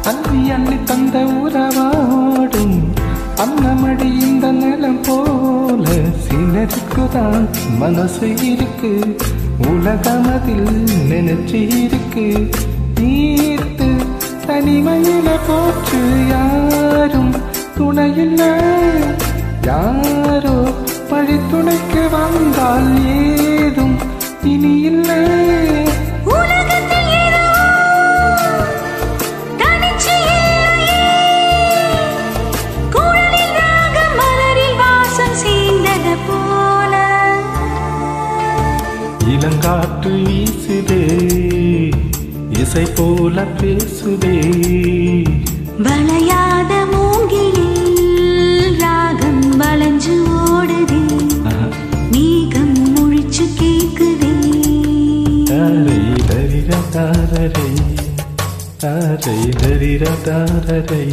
அள்ளி அள்ளி தந்த உறவாடும் அன்னமடி இந்த நிலம் போல சிலருக்குதான் மனசு இருக்கு உலகமதில் நினைச்சு இருக்கு தீர்த்து தனிமையில போற்று யாரும் துணையில்ல யாரோ பழித்துணைக்கு வந்தால் ஏதும் இனி இல்லை இளங்காற்று வீசுதே இசை போல பேசுதே வளையாத மூங்கிலில் ராகம் வளைஞ்சு ஓடுதே மேகம் முழிச்சு கேக்குதே தாரை தரிர தாரரை தாரை தரிர தாரரை